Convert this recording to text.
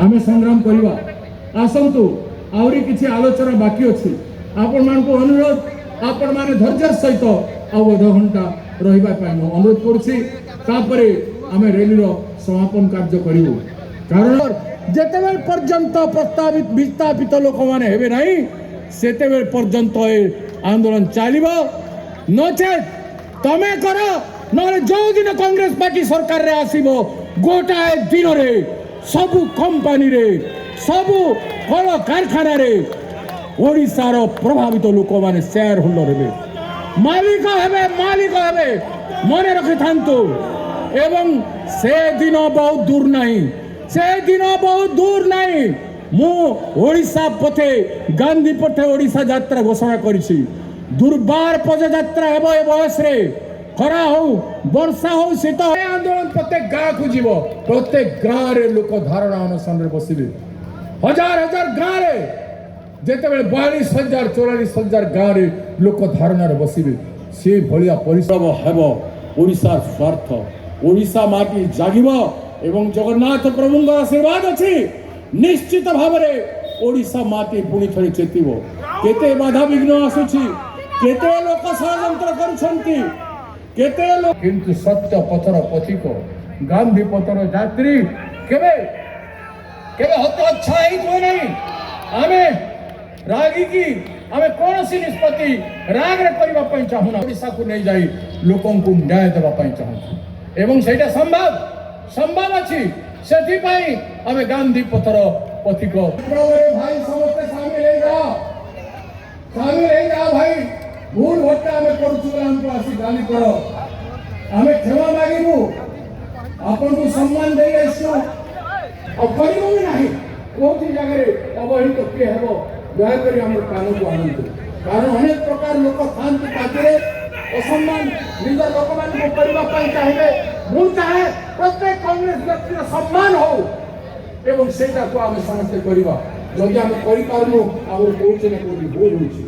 आमे संग्राम करवा आसतु आहरी किसी आलोचना बाकी अच्छी आपण मान को अनुरोध आपण माने धैर्य सहित अध घंटा रहिबा अनुरोध करुछि तापरे आमे रैली समापन कार्य करिवु कारण जेतेबेल पर्यंत प्रस्तावित विस्थापित लोक माने हेबे नाही सेतेबेल पर्यंत आंदोलन चलिबो नचेत तमे कर नले जो दिन कांग्रेस पार्टी सरकार रे आसीबो गोटाए दिन रे सबु कंपनी रे सबु कल कारखाना रे ओडिशार प्रभावित लोक माने शेयर होल्डर हेबे मालिक हेबे मने रखि थांतु एवं से दिन बहुत दूर नहीं मु ओडिशा पथे गांधी पथे ओडिशा यात्रा घोषणा करिछि दुर्बार पदयात्रा हेबो ए बयस रे खरा हो वर्षा हो शीत आंदोलन प्रत्येक गाँ को जीव प्रत्येक गाँ रे लोक धारणा अनुसार रे बसिबे हजार गाँ रे जेते बेले 42,000-44,000 गाँ रे लोक धारणा रे बसिबे से भलिया परिश्रम हेबो ओडिशा स्वार्थ ओडिशा माटी जागिबो एवं जगन्नाथ प्रभुଙ୍କ आशीर्वाद अछि निश्चित भाव रे ओडिशा माटी पुणी थरे चेतिबो केते बाधा विघ्न आसुछि केते लोक षड्यंत्र करूछंती केते लोक किंतु सत्य पथर पथिक गांधी पथर यात्री केबे हतोच्छा हेतु नहीं आमे रागी की आमे कोनोसी निष्पत्ति राग रे करबा पई चाहुना ओडिशा को नै जाई लोकन को न्याय देबा पई चाहू एवं सेटा संभव अछि सेथि पई आमे गांधी पथर पथिक भाई समस्त शामिल हे जा भाई भूल भट्टा आमे करूछु हमको आसी गाली करो आमे क्षमा मागिबु आपन को सम्मान देई आइसु अब करिबो नहीं कोठी जगह रे अवहित के हेबो दया करी हमर कान को आनंद कारण अनेक प्रकार लोक शांति पाते असम्मान निज लोक मान को करबा पई चाहे मु चाहे प्रत्येक कांग्रेस व्यक्ति सम्मान हो एवं सेटा को आमे समस्त करबा जदि आमे करि पारनु आ कोचे न कोठी भूल होछि